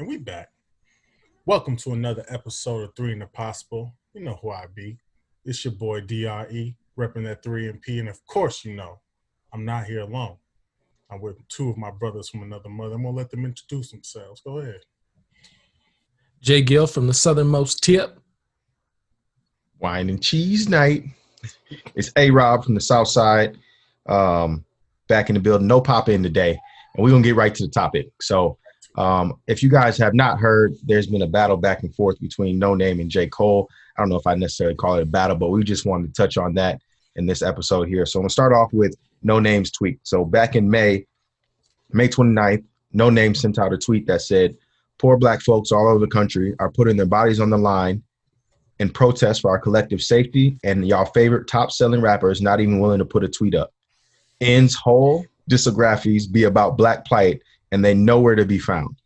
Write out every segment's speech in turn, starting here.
And we back. Welcome to another episode of Three in the Possible. You know who I be. It's your boy DRE, repping that 3 and P. And of course, you know, I'm not here alone. I'm with two of my brothers from another mother. I'm going to let them introduce themselves. Go ahead. Jay Gill from the southernmost tip. Wine and cheese night. It's A-Rob from the south side. Back in the building. No pop-in today. And we're going to get right to the topic. So if you guys have not heard, there's been a battle back and forth between No Name and J. Cole. I don't know if I necessarily call it a battle, but we just wanted to touch on that in this episode here. So I'm going to start off with No Name's tweet. So back in May 29th, No Name sent out a tweet that said, "Poor black folks all over the country are putting their bodies on the line in protest for our collective safety, and y'all favorite top-selling rappers not even willing to put a tweet up. Ends whole discographies be about black plight, and they nowhere to be found."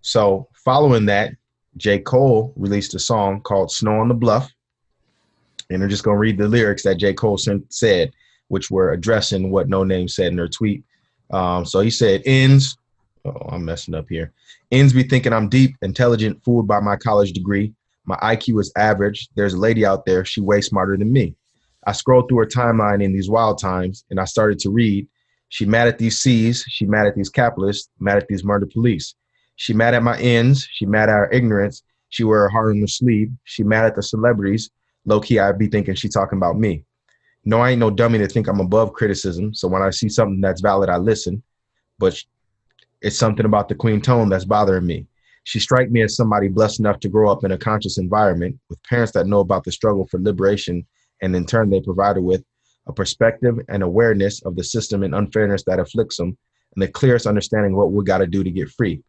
So following that, J. Cole released a song called Snow on the Bluff. And I'm just going to read the lyrics that J. Cole said, which were addressing what No Name said in her tweet. So he said, ends, I'm messing up here. Ends be thinking I'm deep, intelligent, fooled by my college degree. My IQ is average. There's a lady out there. She way smarter than me. I scrolled through her timeline in these wild times, and I started to read. She mad at these C's. She mad at these capitalists, mad at these murder police. She mad at my ends. She mad at our ignorance. She wear her heart on her sleeve. She mad at the celebrities. Low-key, I be thinking she talking about me. No, I ain't no dummy to think I'm above criticism. So when I see something that's valid, I listen. But it's something about the queen tone that's bothering me. She strike me as somebody blessed enough to grow up in a conscious environment with parents that know about the struggle for liberation, and in turn they provide her with a perspective and awareness of the system and unfairness that afflicts them, and the clearest understanding of what we got to do to get free.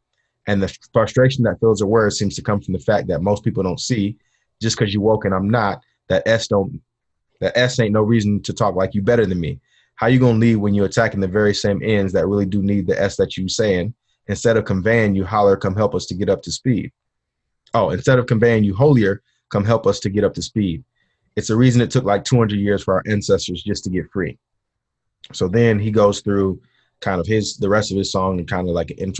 And the frustration that fills her words seems to come from the fact that most people don't see, just because you woke and I'm not, that S ain't no reason to talk like you better than me. How you gonna lead when you're attacking the very same ends that really do need the S that you saying? Instead of conveying, you holler, come help us to get up to speed. Oh, instead of conveying, you holier, come help us to get up to speed. It's the reason it took like 200 years for our ancestors just to get free. So then he goes through kind of the rest of his song and kind of like an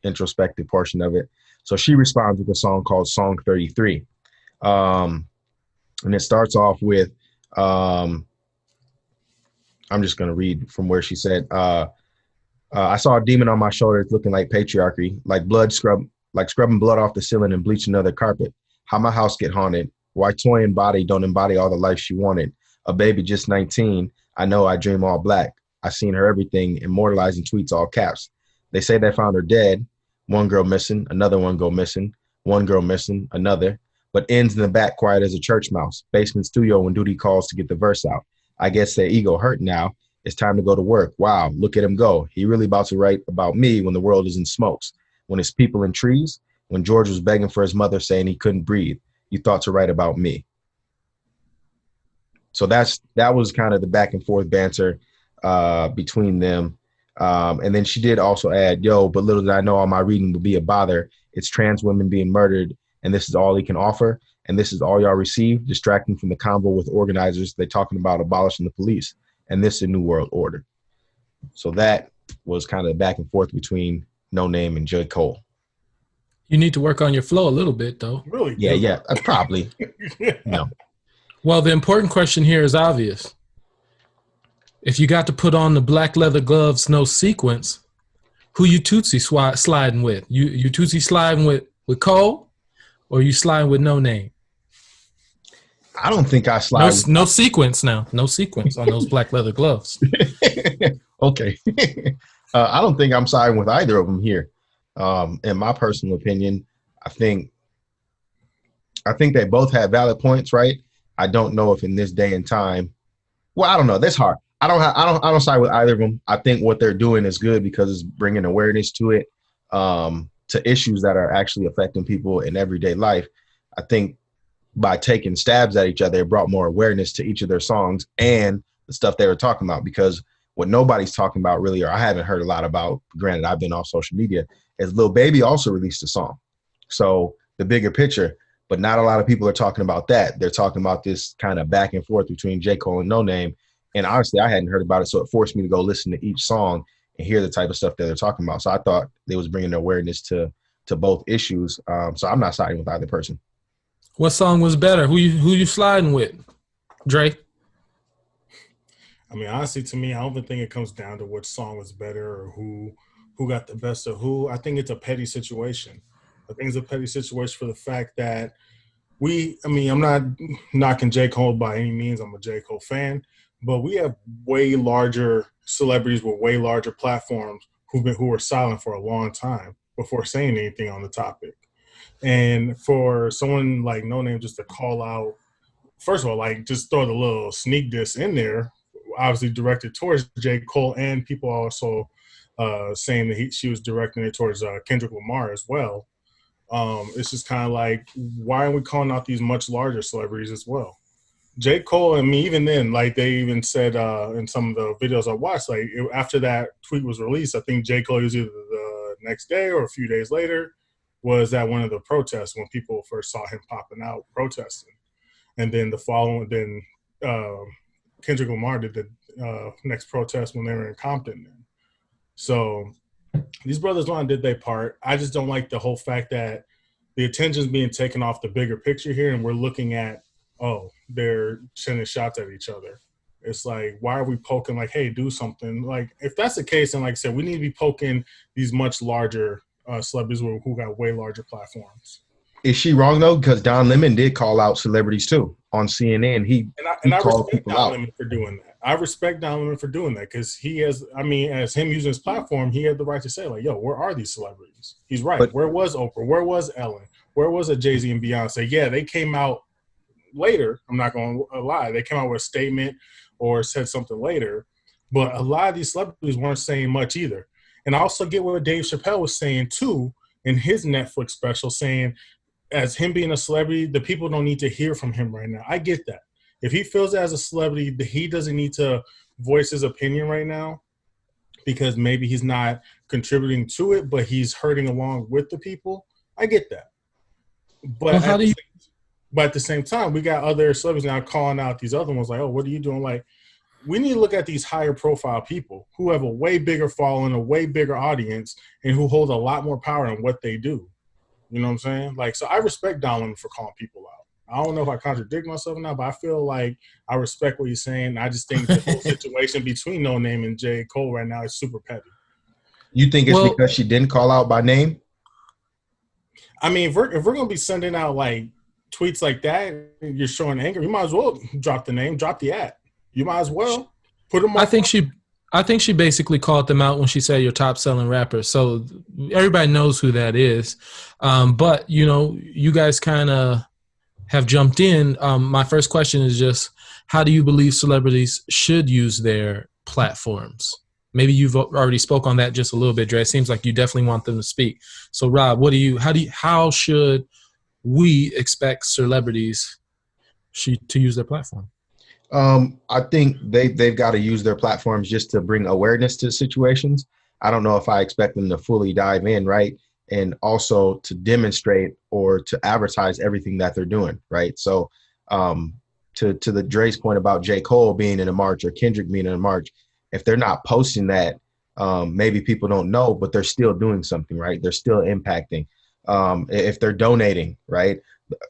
introspective portion of it. So she responds with a song called Song 33. And it starts off with, I'm just going to read from where she said, I saw a demon on my shoulders looking like patriarchy, like scrubbing blood off the ceiling and bleaching another carpet. How my house get haunted. Why toy and body don't embody all the life she wanted. A baby just 19. I know I dream all black. I seen her everything, immortalizing tweets all caps. They say they found her dead. One girl missing, another one go missing. One girl missing, another. But ends in the back quiet as a church mouse. Basement studio when duty calls to get the verse out. I guess their ego hurt now. It's time to go to work. Wow, look at him go. He really about to write about me when the world is in smokes. When it's people in trees. When George was begging for his mother saying he couldn't breathe. You thought to write about me. So that was kind of the back and forth banter between them. And then she did also add, yo, but little did I know all my reading would be a bother. It's trans women being murdered, and this is all he can offer. And this is all y'all receive, distracting from the convo with organizers. They're talking about abolishing the police. And this is a new world order. So that was kind of the back and forth between No Name and J. Cole. You need to work on your flow a little bit, though. Really? Yeah, probably. No. Well, the important question here is obvious. If you got to put on the black leather gloves, no sequence, who you Toosie sliding with? You Toosie sliding with Cole, or you sliding with No Name? I don't think I slide. No sequence now. No sequence on those black leather gloves. Okay. I don't think I'm siding with either of them here. In my personal opinion, I think they both have valid points, right? I don't know if in this day and time, well, I don't know. That's hard. I don't side with either of them. I think what they're doing is good because it's bringing awareness to it, to issues that are actually affecting people in everyday life. I think by taking stabs at each other, it brought more awareness to each of their songs and the stuff they were talking about, because what nobody's talking about really, or I haven't heard a lot about, granted, I've been off social media, is Lil Baby also released a song. So the bigger picture, but not a lot of people are talking about that. They're talking about this kind of back and forth between J. Cole and No Name. And honestly, I hadn't heard about it. So it forced me to go listen to each song and hear the type of stuff that they're talking about. So I thought they was bringing awareness to to both issues. So I'm not siding with either person. What song was better? Who you sliding with, Dre? I mean, honestly, to me, I don't even think it comes down to which song was better or who got the best of who. I think it's a petty situation. I think it's a petty situation for the fact that I'm not knocking J. Cole by any means. I'm a J. Cole fan, but we have way larger celebrities with way larger platforms who were silent for a long time before saying anything on the topic. And for someone like No Name just to call out, first of all, like just throw the little sneak diss in there, obviously directed towards J. Cole, and people also saying that she was directing it towards Kendrick Lamar as well. It's just kind of like, why are we calling out these much larger celebrities as well? J. Cole, I mean, even then, like they even said in some of the videos I watched, like after that tweet was released, I think J. Cole was either the next day or a few days later was at one of the protests when people first saw him popping out protesting. And then Kendrick Lamar did the next protest when they were in Compton. Then. So these brothers did their part. I just don't like the whole fact that the attention's being taken off the bigger picture here, and we're looking at, they're sending shots at each other. It's like, why are we poking like, hey, do something? Like, if that's the case, then like I said, we need to be poking these much larger celebrities who got way larger platforms. Is she wrong though? Because Don Lemon did call out celebrities too on CNN. He called respect people Don out. Lemon for doing that. I respect Don Lemon for doing that because he has. I mean, as him using his platform, he had the right to say like, "Yo, where are these celebrities?" He's right. But where was Oprah? Where was Ellen? Where was a Jay-Z and Beyonce? Yeah, they came out later. I'm not going to lie. They came out with a statement or said something later. But a lot of these celebrities weren't saying much either. And I also get what Dave Chappelle was saying too in his Netflix special, saying, as him being a celebrity, the people don't need to hear from him right now. I get that. If he feels as a celebrity that he doesn't need to voice his opinion right now because maybe he's not contributing to it, but he's hurting along with the people, I get that. But at the same time, we got other celebrities now calling out these other ones like, oh, what are you doing? Like, we need to look at these higher profile people who have a way bigger following, a way bigger audience, and who hold a lot more power in what they do. You know what I'm saying? Like, so I respect Don Lemon for calling people out. I don't know if I contradict myself now, but I feel like I respect what he's saying. I just think the whole situation between No Name and J. Cole right now is super petty. You think it's because she didn't call out by name? I mean, if we're going to be sending out like tweets like that, you're showing anger, you might as well drop the name, drop the @. You might as well put them on. I think she basically called them out when she said your top selling rapper. So everybody knows who that is. But, you know, you guys kind of have jumped in. My first question is just, how do you believe celebrities should use their platforms? Maybe you've already spoke on that just a little bit, Dre. It seems like you definitely want them to speak. So Rob, how should we expect celebrities to use their platform? I think they've got to use their platforms just to bring awareness to situations. I don't know if I expect them to fully dive in, right? And also to demonstrate or to advertise everything that they're doing, right? So to the Dre's point about J. Cole being in a march or Kendrick being in a march, if they're not posting that, maybe people don't know, but they're still doing something, right? They're still impacting. If they're donating, right?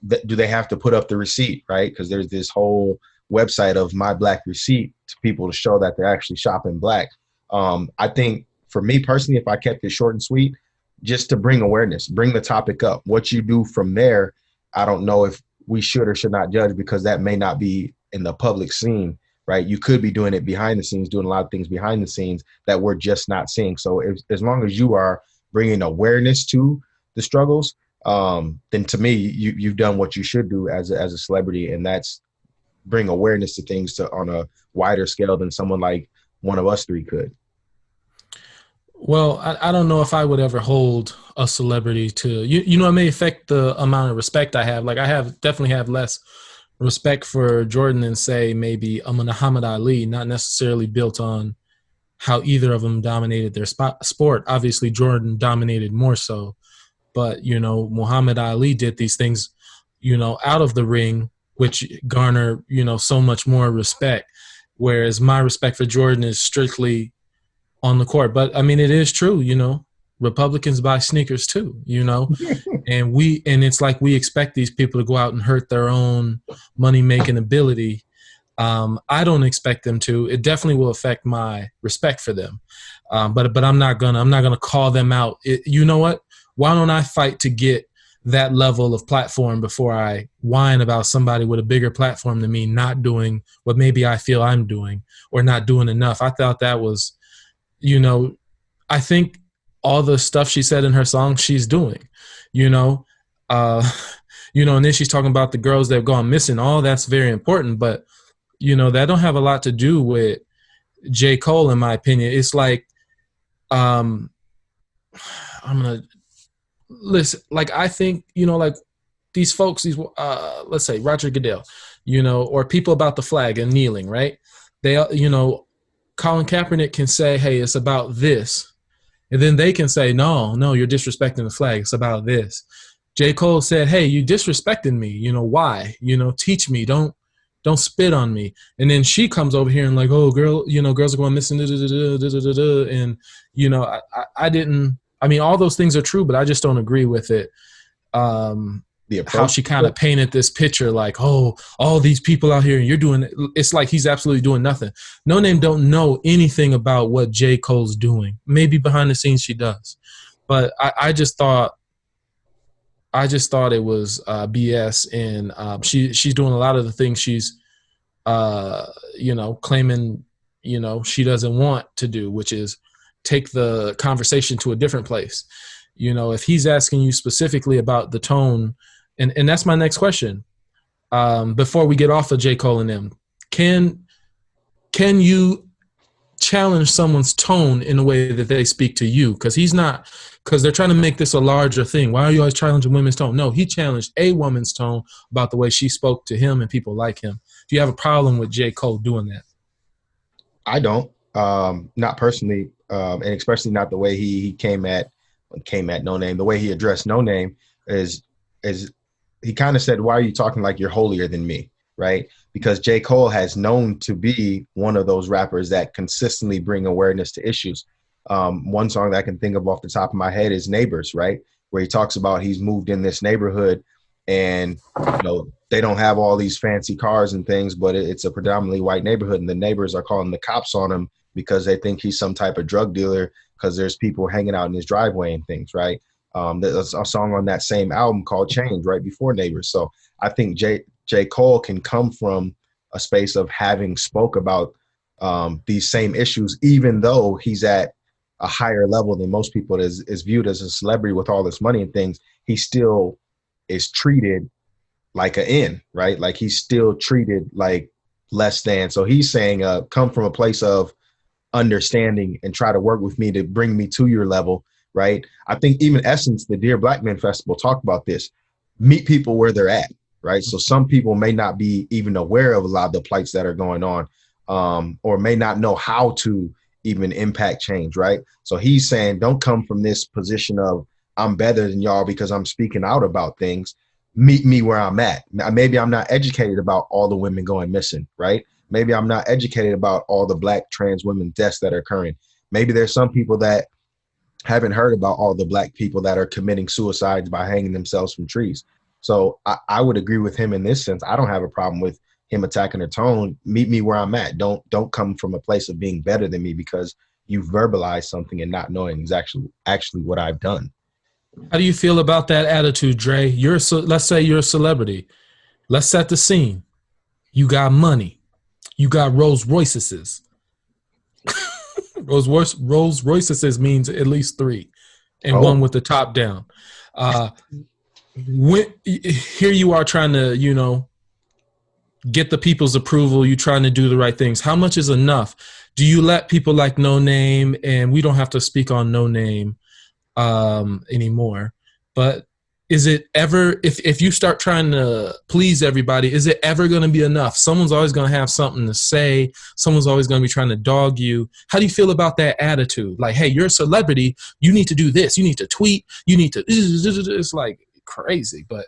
Do they have to put up the receipt, right? Because there's this whole website of My Black Receipt to people to show that they're actually shopping black. I think for me personally, if I kept it short and sweet, just to bring awareness, bring the topic up. What you do from there, I don't know if we should or should not judge because that may not be in the public scene, right? You could be doing it behind the scenes, doing a lot of things behind the scenes that we're just not seeing. So as long as you are bringing awareness to the struggles, then to me, you've done what you should do as a celebrity, and that's bring awareness to things on a wider scale than someone like one of us three could. Well, I don't know if I would ever hold a celebrity to, you know, it may affect the amount of respect I have. Like I definitely have less respect for Jordan than say maybe a Muhammad Ali, not necessarily built on how either of them dominated their sport. Obviously Jordan dominated more so, but you know, Muhammad Ali did these things, you know, out of the ring, which garner, you know, so much more respect. Whereas my respect for Jordan is strictly on the court. But I mean, it is true, you know, Republicans buy sneakers too, and it's like we expect these people to go out and hurt their own money making ability. I don't expect them to. It definitely will affect my respect for them, but I'm not gonna call them out. You know what? Why don't I fight to get that level of platform before I whine about somebody with a bigger platform than me not doing what maybe I feel I'm doing or not doing enough? I thought that was, I think all the stuff she said in her song, she's doing, you know, uh, and then she's talking about the girls that have gone missing. All that's very important, but that don't have a lot to do with J. Cole, in my opinion. It's like, I'm gonna listen. Like I think, like these folks, let's say Roger Goodell, or people about the flag and kneeling, right? They, Colin Kaepernick can say, "Hey, it's about this." And then they can say, no, you're disrespecting the flag. It's about this. J. Cole said, hey, you disrespecting me. Why? Teach me. Don't spit on me. And then she comes over here and like, oh, girl, girls are going missing. And, I didn't, all those things are true, but I just don't agree with it. How she kind of painted this picture like, oh, all these people out here and you're doing it. It's like he's absolutely doing nothing. No Name don't know anything about what J. Cole's doing. Maybe behind the scenes she does. But I just thought it was BS. And she's doing a lot of the things she's, claiming, she doesn't want to do, which is take the conversation to a different place. If he's asking you specifically about the tone, and that's my next question. Before we get off of J. Cole and them, can you challenge someone's tone in a way that they speak to you? Because they're trying to make this a larger thing. Why are you always challenging women's tone? No, he challenged a woman's tone about the way she spoke to him and people like him. Do you have a problem with J. Cole doing that? I don't, not personally, and especially not the way he came at No Name. The way he addressed No Name is he kind of said, why are you talking like you're holier than me, right? Because J. Cole has known to be one of those rappers that consistently bring awareness to issues. One song that I can think of off the top of my head is Neighbors, right? Where he talks about he's moved in this neighborhood and, they don't have all these fancy cars and things, but it's a predominantly white neighborhood, and the neighbors are calling the cops on him because they think he's some type of drug dealer because there's people hanging out in his driveway and things, right? There's a song on that same album called Change right before Neighbors. So I think J. Cole can come from a space of having spoke about these same issues, even though he's at a higher level than most people, is viewed as a celebrity with all this money and things. He still is treated like an N, right? Like he's still treated like less than. So he's saying, come from a place of understanding and try to work with me to bring me to your level, right? I think even Essence, the Dear Black Men Festival, talk about this. Meet people where they're at, right? So some people may not be even aware of a lot of the plights that are going on, or may not know how to even impact change, right? So he's saying, don't come from this position of I'm better than y'all because I'm speaking out about things. Meet me where I'm at. Maybe I'm not educated about all the women going missing, right? Maybe I'm not educated about all the Black trans women deaths that are occurring. Maybe there's some people that haven't heard about all the Black people that are committing suicides by hanging themselves from trees. So I would agree with him in this sense. I don't have a problem with him attacking her tone. Meet me where I'm at. Don't come from a place of being better than me because you verbalized something and not knowing exactly actually what I've done. How do you feel about that attitude, Dre? Let's say you're a celebrity. Let's set the scene. You got money. You got Rolls Royces. Rolls Royces means at least 3, and one with the top down. Here you are trying to, get the people's approval. You're trying to do the right things. How much is enough? Do you let people like No Name, and we don't have to speak on No Name anymore, but is it ever, if you start trying to please everybody, is it ever going to be enough? Someone's always going to have something to say. Someone's always going to be trying to dog you. How do you feel about that attitude? Like, hey, you're a celebrity. You need to do this. You need to tweet. You need to, it's like crazy. But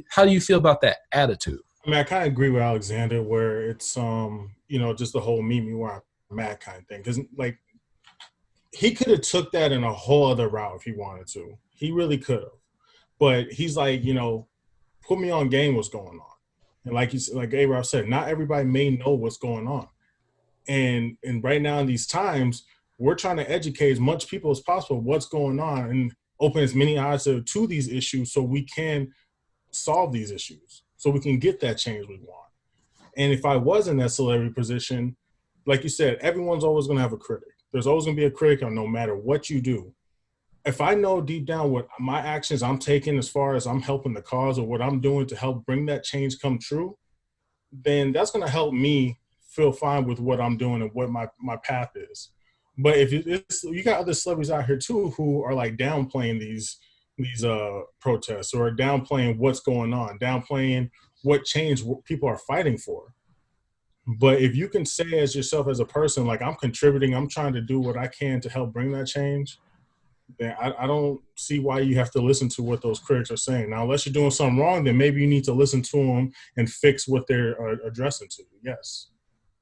how do you feel about that attitude? I kind of agree with Alexander where it's, just the whole meet me where I'm at kind of thing. Because, like, he could have took that in a whole other route if he wanted to. He really could have. But he's like, put me on game what's going on. And like A-Rob said, not everybody may know what's going on. And right now in these times, we're trying to educate as much people as possible what's going on and open as many eyes to these issues so we can solve these issues, so we can get that change we want. And if I was in that celebrity position, like you said, everyone's always going to have a critic. There's always going to be a critic on no matter what you do. If I know deep down what my actions I'm taking as far as I'm helping the cause or what I'm doing to help bring that change come true, then that's going to help me feel fine with what I'm doing and what my path is. But if you got other celebrities out here too who are like downplaying these protests or downplaying what's going on, downplaying what change people are fighting for. But if you can say as yourself as a person, like I'm contributing, I'm trying to do what I can to help bring that change, then I don't see why you have to listen to what those critics are saying. Now, unless you're doing something wrong, then maybe you need to listen to them and fix what they're addressing to you. Yes.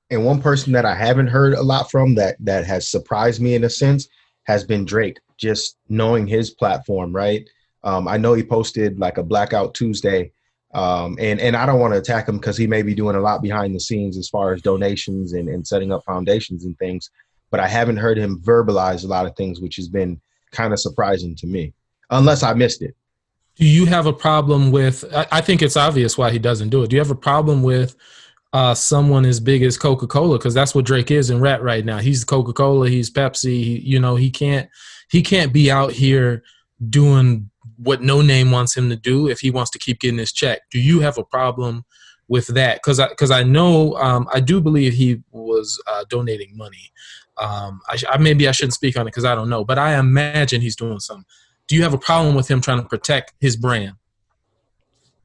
And one person that I haven't heard a lot from that has surprised me in a sense has been Drake, just knowing his platform, right? I know he posted like a Blackout Tuesday, and I don't want to attack him because he may be doing a lot behind the scenes as far as donations and setting up foundations and things, but I haven't heard him verbalize a lot of things, which has been kind of surprising to me, unless I missed it. Do you have a problem with, I think it's obvious why he doesn't do it. Do you have a problem with someone as big as Coca-Cola? Because that's what Drake is in rap right now. He's Coca-Cola, he's Pepsi. He can't be out here doing what No Name wants him to do if he wants to keep getting his check. Do you have a problem with that? Because I know I do believe he was donating money. Maybe I shouldn't speak on it because I don't know, but I imagine he's doing something. Do you have a problem with him trying to protect his brand?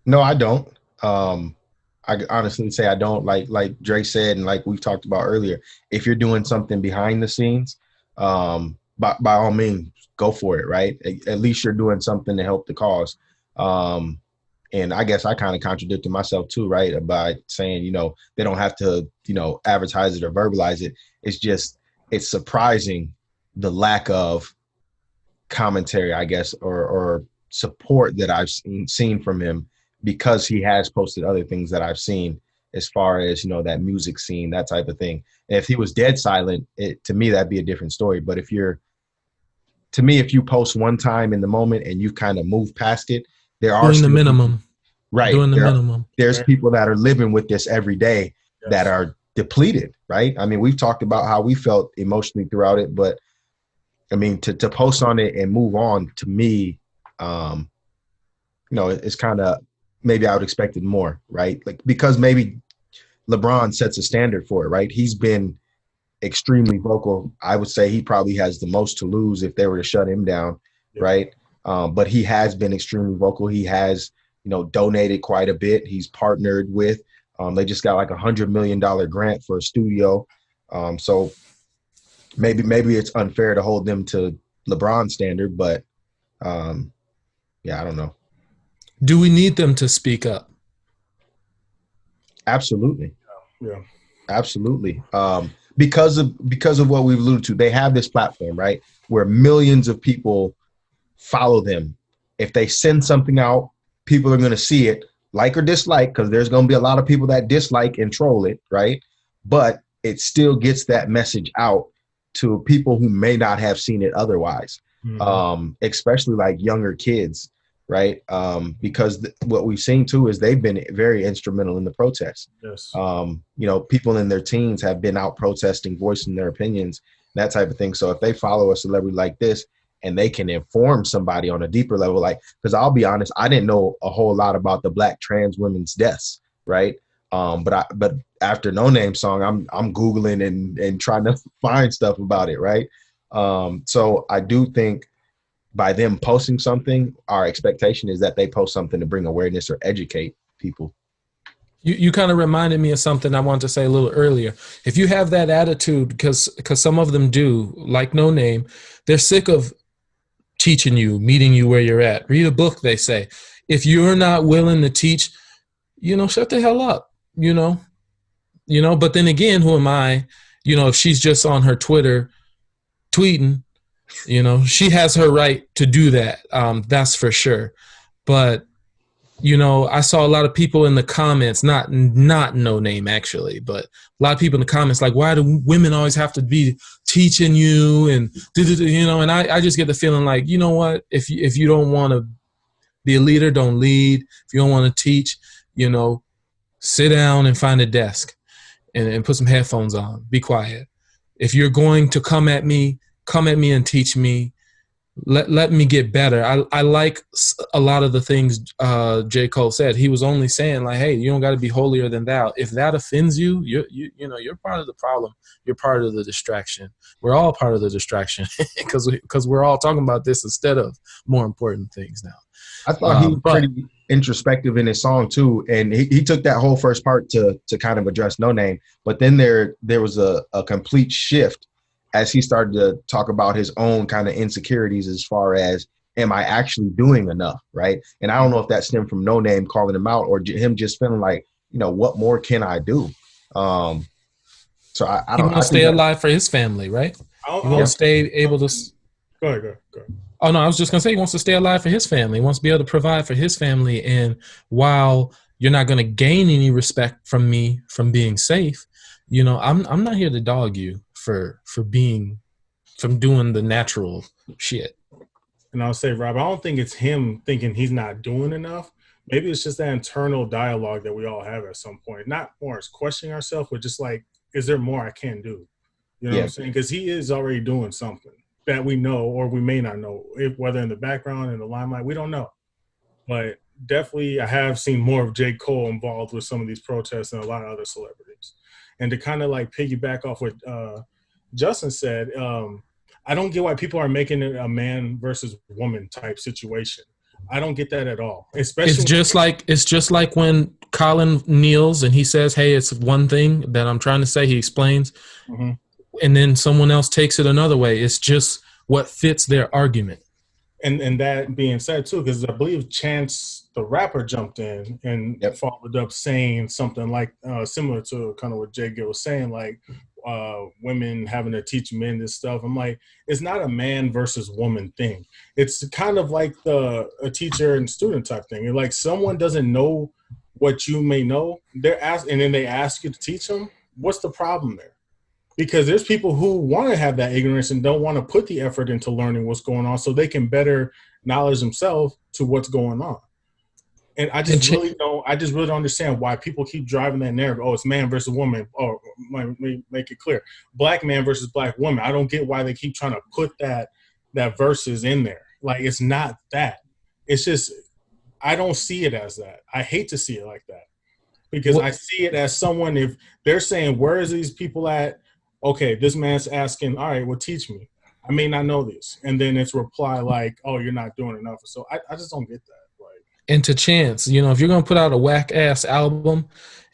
No, I don't. I honestly say I don't. Like Dre said, and like we've talked about earlier, if you're doing something behind the scenes, by all means, go for it, right? At least you're doing something to help the cause. And I guess I kind of contradicted myself too, right? By saying, they don't have to, advertise it or verbalize it. It's surprising the lack of commentary, I guess, or support that I've seen from him, because he has posted other things that I've seen as far as, that music scene, that type of thing. And if he was dead silent, to me, that'd be a different story. But if you post one time in the moment and you've kind of moved past it, there are doing the minimum. Right. Doing the minimum. There's people that are living with this every day that are depleted, right? I mean, we've talked about how we felt emotionally throughout it, but I mean, to post on it and move on, to me, it's kind of, maybe I would expect it more, right? Like, because maybe LeBron sets a standard for it, right? He's been extremely vocal. I would say he probably has the most to lose if they were to shut him down, right? But he has been extremely vocal. He has, donated quite a bit. He's partnered with, they just got like $100 million grant for a studio. So maybe it's unfair to hold them to LeBron's standard, but I don't know. Do we need them to speak up? Absolutely. Yeah. Absolutely. Because of what we've alluded to, they have this platform, right, where millions of people follow them. If they send something out, people are going to see it, like or dislike, because there's going to be a lot of people that dislike and troll it, right? But it still gets that message out to people who may not have seen it otherwise, especially like younger kids, right? Because what we've seen too is they've been very instrumental in the protests. Yes. People in their teens have been out protesting, voicing their opinions, that type of thing. So if they follow a celebrity like this and they can inform somebody on a deeper level, like, because I'll be honest, I didn't know a whole lot about the Black trans women's deaths, right? But after No Name song, I'm Googling and trying to find stuff about it, right? So I do think by them posting something, our expectation is that they post something to bring awareness or educate people. You kind of reminded me of something I wanted to say a little earlier. If you have that attitude, because some of them do, like No Name, they're sick of teaching you, meeting you where you're at. Read a book, they say. If you're not willing to teach, shut the hell up, But then again, who am I? If she's just on her Twitter tweeting, You know, she has her right to do that. That's for sure. But you know, I saw a lot of people in the comments, not no name actually, but a lot of people in the comments like, why do women always have to be teaching you and you know? And I just get the feeling like, you know what, if you don't want to be a leader, don't lead. If you don't want to teach, you know, sit down and find a desk and put some headphones on. Be quiet. If you're going to come at me and teach me. Let me get better. I like a lot of the things J. Cole said. He was only saying like, hey, you don't got to be holier than thou. If that offends you, you know, you're part of the problem. You're part of the distraction. We're all part of the distraction because we're all talking about this instead of more important things now. I thought he was pretty introspective in his song too, and he took that whole first part to kind of address No Name, but then there was a complete shift as he started to talk about his own kind of insecurities as far as, am I actually doing enough, right? And I don't know if that stemmed from No Name calling him out or him just feeling like, you know, what more can I do? So I don't. He wants to stay alive for his family, right? He wants to stay able to. Go ahead. Oh no, I was just gonna say he wants to stay alive for his family. He wants to be able to provide for his family. And while you're not gonna gain any respect from me from being safe, you know, I'm not here to dog you for doing the natural shit. And I'll say, Rob, I don't think it's him thinking he's not doing enough. Maybe it's just that internal dialogue that we all have at some point. Not more as questioning ourselves, but just like, is there more I can do? You know what I'm saying? Because he is already doing something that we know or we may not know, whether in the background, in the limelight, we don't know. But definitely I have seen more of J. Cole involved with some of these protests than a lot of other celebrities. And to kind of like piggyback off what Justin said, I don't get why people are making it a man versus woman type situation. I don't get that at all. Especially it's just like when Colin kneels and he says, "Hey, it's one thing that I'm trying to say." He explains, and then someone else takes it another way. It's just what fits their argument. And that being said too, because I believe Chance the rapper jumped in and followed up saying something like similar to kind of what Jay Gill was saying, like women having to teach men this stuff. I'm like, it's not a man versus woman thing. It's kind of like a teacher and student type thing. You're like, someone doesn't know what you may know, and then they ask you to teach them. What's the problem there? Because there's people who want to have that ignorance and don't want to put the effort into learning what's going on so they can better knowledge themselves to what's going on. And I just really don't understand why people keep driving that narrative. Oh, it's man versus woman. Oh, let me make it clear. Black man versus black woman. I don't get why they keep trying to put that verses in there. Like, it's not that. It's just, I don't see it as that. I hate to see it like that. Because I see it as someone, if they're saying, where is these people at? Okay, this man's asking, all right, well, teach me. I may not know this. And then it's reply like, oh, you're not doing enough. So I just don't get that. Like, and to Chance, you know, if you're gonna put out a whack ass album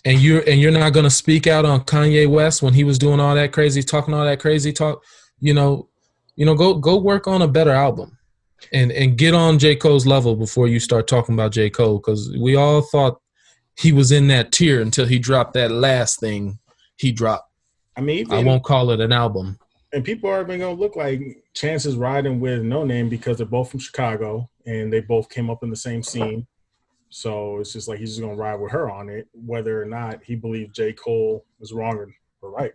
and you're not gonna speak out on Kanye West when he was doing all that crazy talk, you know, go work on a better album and get on J. Cole's level before you start talking about J. Cole, because we all thought he was in that tier until he dropped that last thing he dropped. I mean, I won't call it an album. And people are going to look like Chance is riding with No Name because they're both from Chicago and they both came up in the same scene. So it's just like he's just going to ride with her on it, whether or not he believes J. Cole was wrong or right.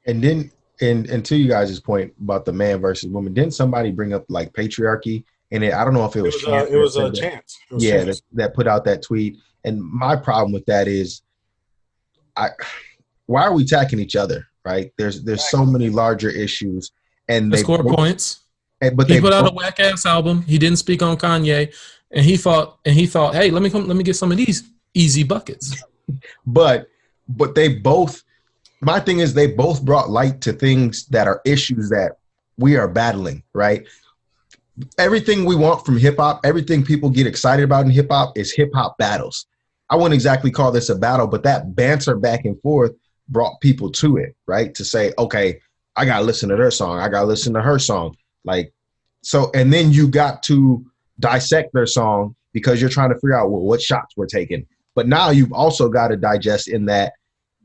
And then, and to you guys' point about the man versus woman, didn't somebody bring up like patriarchy? And I don't know if it was Chance. It was a Chance. Chance. That put out that tweet. And my problem with that is, why are we attacking each other? Right? There's so many larger issues, and they score points. But he put out a whack ass album. He didn't speak on Kanye, and he thought, hey, let me get some of these easy buckets. But they both. My thing is, they both brought light to things that are issues that we are battling. Right? Everything we want from hip hop, everything people get excited about in hip hop is hip hop battles. I wouldn't exactly call this a battle, but that banter back and forth brought people to it, right? To say, okay, I got to listen to their song. I got to listen to her song. Like, so, and then you got to dissect their song because you're trying to figure out what shots were taken. But now you've also got to digest in that,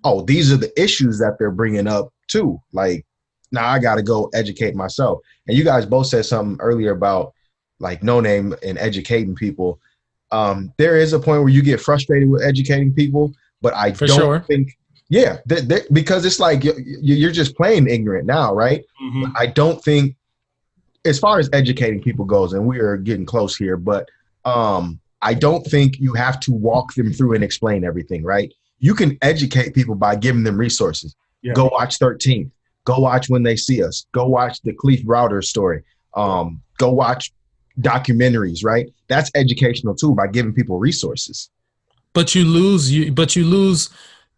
oh, these are the issues that they're bringing up too. Like, now I got to go educate myself. And you guys both said something earlier about like No Name and educating people. There is a point where you get frustrated with educating people, but I For don't sure. think, yeah, because it's like you're just playing ignorant now, right? Mhm. I don't think, as far as educating people goes, and we are getting close here, but I don't think you have to walk them through and explain everything, right? You can educate people by giving them resources. Yeah. Go watch 13th. Go watch When They See Us. Go watch the Cleve Browder story. Go watch documentaries, right? That's educational too, by giving people resources. But you lose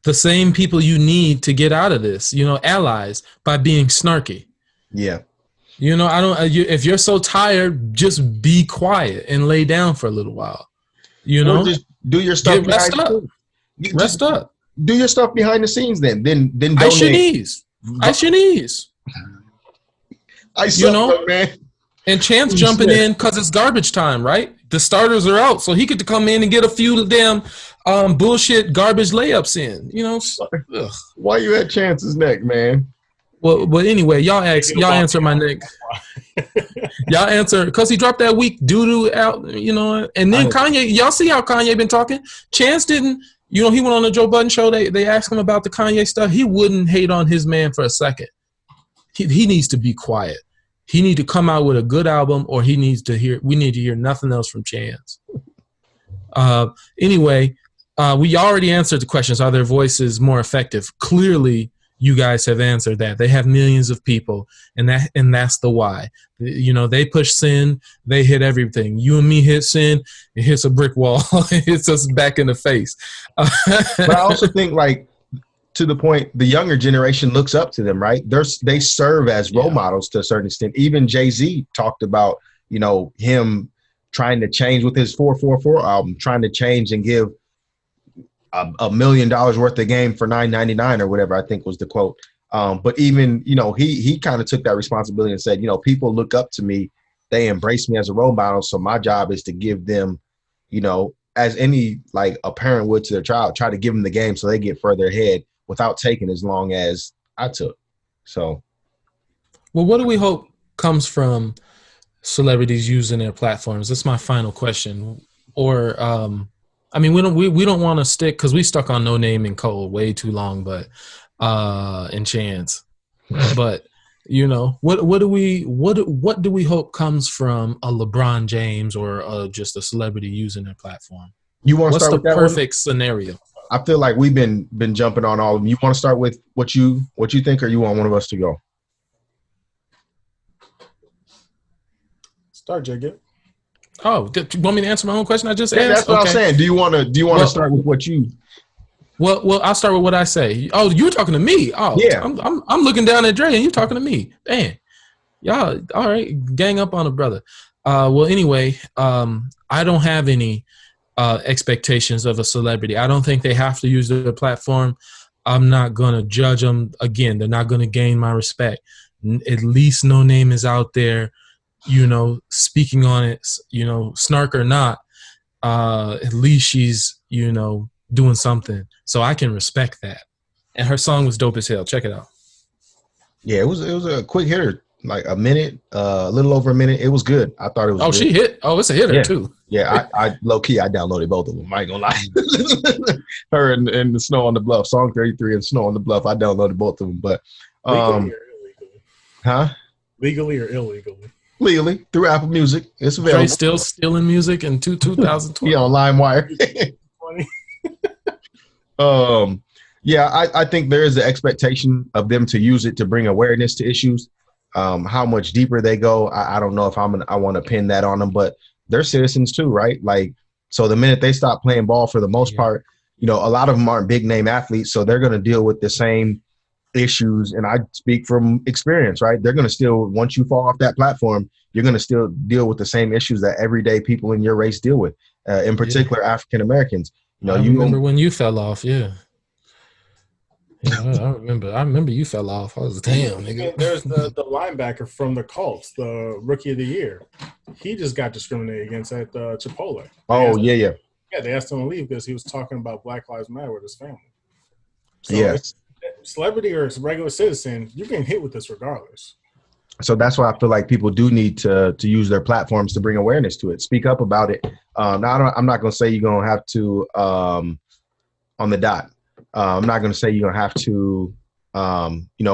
the same people you need to get out of this, allies, by being snarky. Yeah. I don't. If you're so tired, just be quiet and lay down for a little while. Or just do your stuff. Rest up. Rest up. Do your stuff behind the scenes. Then donate. Ice your knees. Ice your knees. Man. And Chance jumping in because it's garbage time, right? The starters are out, so he could come in and get a few damn bullshit garbage layups in. Ugh. Why you at Chance's neck, man? Well, anyway, y'all answer my neck. Y'all answer because he dropped that weak doo-doo out, and then Kanye. Y'all see how Kanye been talking? Chance didn't. He went on the Joe Budden show. They asked him about the Kanye stuff. He wouldn't hate on his man for a second. He needs to be quiet. He need to come out with a good album, or we need to hear nothing else from Chance. Anyway, we already answered the questions. Are their voices more effective? Clearly, you guys have answered that. They have millions of people, and that's the why. They push sin, they hit everything. You and me hit sin, it hits a brick wall, it hits us back in the face. But I also think, like, to the point, the younger generation looks up to them, right? They serve as role models to a certain extent. Even Jay-Z talked about, him trying to change with his 444 album, trying to change and give $1 million worth of game for $9.99 or whatever, I think was the quote. But even, he kind of took that responsibility and said, people look up to me, they embrace me as a role model. So my job is to give them, as any, like a parent would to their child, try to give them the game so they get further ahead without taking as long as I took. So. Well, what do we hope comes from celebrities using their platforms? That's my final question. Or, we don't want to stick, because we stuck on No Name and Cole way too long, but and Chance. But what do we hope comes from a LeBron James or just a celebrity using their platform? You want to What's start the with that perfect scenario? I feel like we've been jumping on all of them. You want to start with what you think, or you want one of us to go? Start, Jacob. Oh, do you want me to answer my own question? I just asked. That's what I'm saying. Do you want to start with what you? Well, I'll start with what I say. Oh, you're talking to me. Oh, yeah. I'm looking down at Dre, and you're talking to me. Dang, y'all. All right, gang up on a brother. Well, anyway, I don't have any expectations of a celebrity. I don't think they have to use their platform. I'm not gonna judge them. Again, they're not gonna gain my respect. At least No Name is out there, speaking on it. Snark or not, at least she's doing something, so I can respect that. And her song was dope as hell. Check it out. Yeah, it was a quick hitter, like a minute, a little over a minute. It was good. I thought it was. Oh, good. She hit. Oh, it's a hitter too. Yeah, I low key I downloaded both of them. I ain't gonna lie. Her and the Snow on the Bluff, song 33 and Snow on the Bluff. I downloaded both of them, but Legally or illegally? Huh? Legally or illegally? Legally through Apple Music. It's available. Dre still stealing music in 2020. Yeah, on LimeWire. Yeah, I think there is an expectation of them to use it to bring awareness to issues. How much deeper they go, I don't know if I want to pin that on them, but they're citizens too, right? Like, so the minute they stop playing ball, for the most part, a lot of them aren't big name athletes, so they're going to deal with the same issues. And I speak from experience, right? They're going to still, once you fall off that platform, you're going to still deal with the same issues that everyday people in your race deal with, in particular African Americans. I remember when you fell off. Yeah, I remember you fell off. I was damn nigga. There's the linebacker from the Colts, the Rookie of the Year. He just got discriminated against at Chipotle. Yeah. Yeah, they asked him to leave because he was talking about Black Lives Matter with his family. So yes. celebrity or regular citizen, you're getting hit with this regardless. So that's why I feel like people do need to use their platforms to bring awareness to it. Speak up about it. Now, I'm not going to say you're going to have to on the dot. I'm not going to say you're going to have to,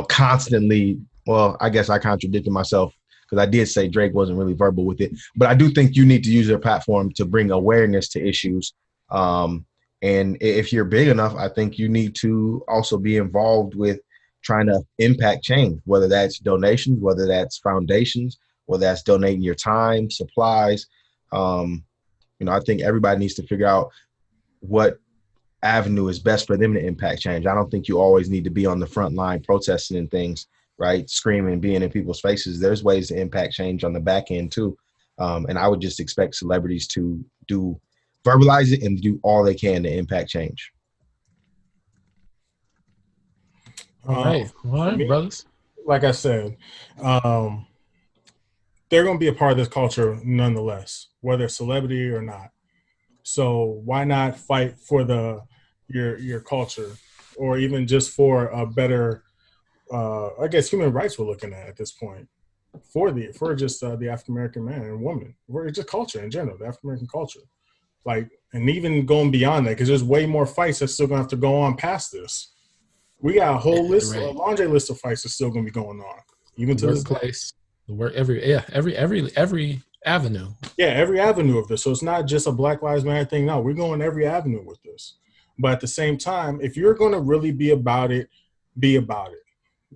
constantly. Well, I guess I contradicted myself because I did say Drake wasn't really verbal with it. But I do think you need to use your platform to bring awareness to issues. And if you're big enough, I think you need to also be involved with trying to impact change, whether that's donations, whether that's foundations, whether that's donating your time, supplies. I think everybody needs to figure out what avenue is best for them to impact change. I don't think you always need to be on the front line protesting and things, right? Screaming, being in people's faces. There's ways to impact change on the back end too. And I would just expect celebrities to verbalize it and do all they can to impact change. All right, brothers. Like I said, they're going to be a part of this culture nonetheless, whether celebrity or not. So why not fight for your culture, or even just for a better, I guess, human rights we're looking at this point for just the African American man and woman, or just culture in general, the African American culture. Like, and even going beyond that, because there's way more fights that's still going to have to go on past this. We got a whole list, a laundry list of fights that's still going to be going on, even to this place, the work, every avenue. Yeah, every avenue of this. So it's not just a Black Lives Matter thing. No, we're going every avenue with this. But at the same time, if you're going to really be about it, be about it.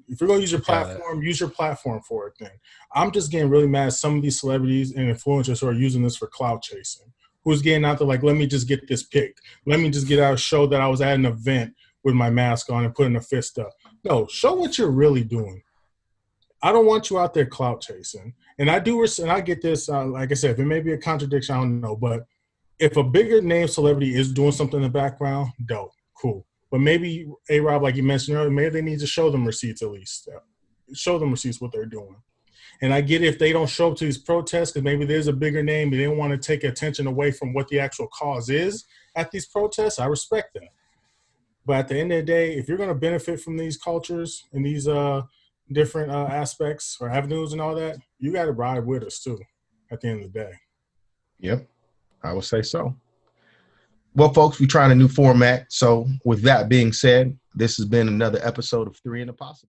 If you're going to use your platform, use your platform for it then. I'm just getting really mad at some of these celebrities and influencers who are using this for clout chasing. Who's getting out there like, let me just get this pic. Let me just get out a show that I was at an event with my mask on and putting a fist up. No, show what you're really doing. I don't want you out there clout chasing. And I get this, like I said, if it may be a contradiction, I don't know. But if a bigger name celebrity is doing something in the background, dope, cool. But maybe A-Rob, like you mentioned earlier, maybe they need to show them receipts at least. Show them receipts what they're doing. And I get it if they don't show up to these protests because maybe there's a bigger name, but they don't want to take attention away from what the actual cause is at these protests. I respect that. But at the end of the day, if you're going to benefit from these cultures and these different aspects or avenues and all that, you got to ride with us too at the end of the day. Yep, I would say so. Well, folks, we're trying a new format. So with that being said, this has been another episode of Three in the Possible.